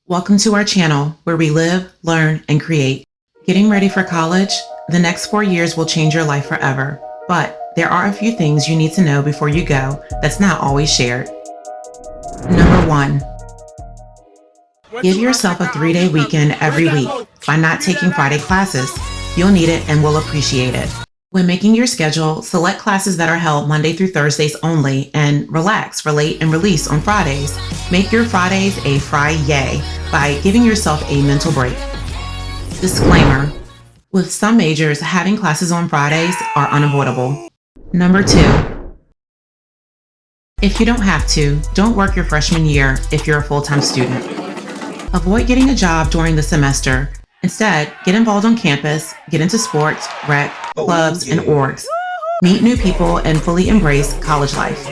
Welcome to our channel where we live, learn, and create. Getting ready for college? The next 4 years will change your life forever, but there are a few things you need to know before you go that's not always shared. Number 1. Give yourself a 3-day weekend every week by not taking Friday classes. You'll need it and will appreciate it. When making your schedule, select classes that are held Monday through Thursdays only and relax, relate, and release on Fridays. Make your Fridays a Fri-yay by giving yourself a mental break. Disclaimer: with some majors, having classes on Fridays are unavoidable. Number 2. If you don't have to, don't work your freshman year if you're a full-time student. Avoid getting a job during the semester. Instead, get involved on campus, get into sports, rec, clubs, and orgs. Meet new people and fully embrace college life.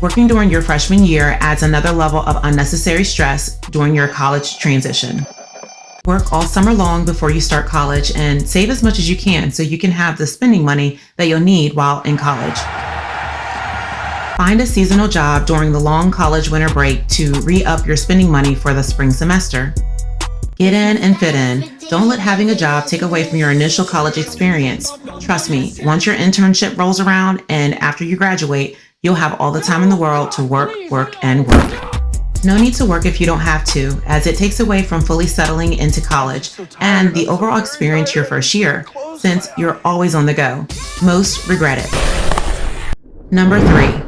Working during your freshman year adds another level of unnecessary stress during your college transition. Work all summer long before you start college and save as much as you can so you can have the spending money that you'll need while in college. Find a seasonal job during the long college winter break to re-up your spending money for the spring semester. Get in and fit in. Don't let having a job take away from your initial college experience. Trust me, once your internship rolls around and after you graduate, you'll have all the time in the world to work, and work. No need to work if you don't have to, as it takes away from fully settling into college and the overall experience your first year, since you're always on the go. Most regret it. Number 3.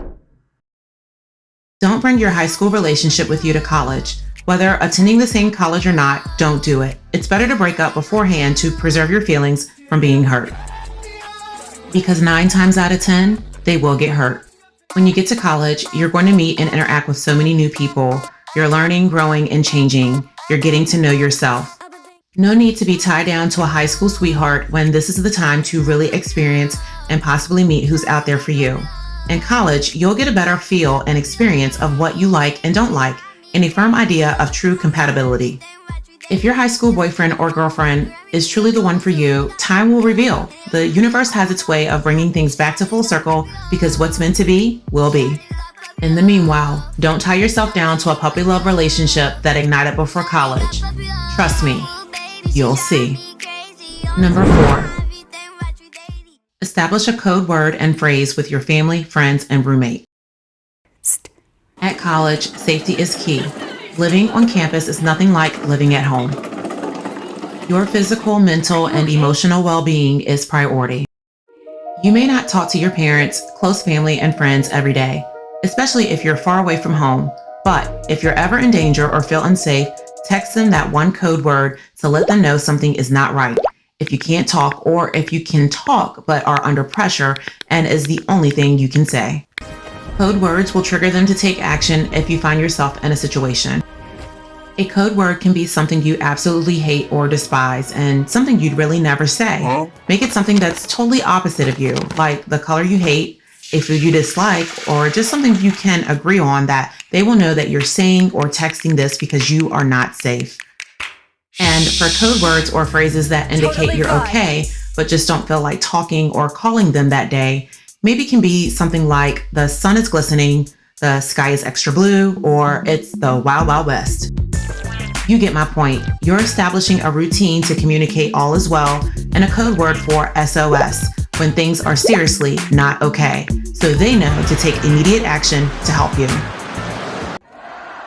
Don't bring your high school relationship with you to college. Whether attending the same college or not, don't do it. It's better to break up beforehand to preserve your feelings from being hurt. Because 9 times out of 10, they will get hurt. When you get to college, you're going to meet and interact with so many new people. You're learning, growing, and changing. You're getting to know yourself. No need to be tied down to a high school sweetheart when this is the time to really experience and possibly meet who's out there for you. In college, you'll get a better feel and experience of what you like and don't like, and a firm idea of true compatibility. If your high school boyfriend or girlfriend is truly the one for you, time will reveal. The universe has its way of bringing things back to full circle because what's meant to be will be. In the meanwhile, don't tie yourself down to a puppy love relationship that ignited before college. Trust me, you'll see. Number 4. Establish a code word and phrase with your family, friends, and roommate. At college, safety is key. Living on campus is nothing like living at home. Your physical, mental, and emotional well-being is priority. You may not talk to your parents, close family, and friends every day, especially if you're far away from home. But if you're ever in danger or feel unsafe, text them that one code word to let them know something is not right. If you can't talk, or if you can talk but are under pressure and is the only thing you can say. Code words will trigger them to take action if you find yourself in a situation. A code word can be something you absolutely hate or despise and something you'd really never say. Make it something that's totally opposite of you, like the color you hate, a food you dislike, or just something you can agree on that they will know that you're saying or texting this because you are not safe. And for code words or phrases that indicate you're okay, but just don't feel like talking or calling them that day, maybe can be something like the sun is glistening, the sky is extra blue, or it's the Wild Wild West. You get my point. You're establishing a routine to communicate all is well and a code word for SOS when things are seriously not okay, so they know to take immediate action to help you.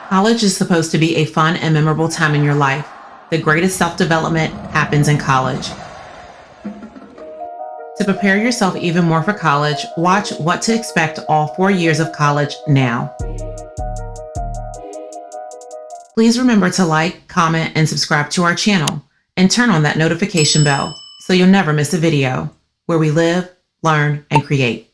College is supposed to be a fun and memorable time in your life. The greatest self-development happens in college. To prepare yourself even more for college, watch What to Expect All 4 Years of College now. Please remember to like, comment, and subscribe to our channel, and turn on that notification bell so you'll never miss a video where we live, learn, and create.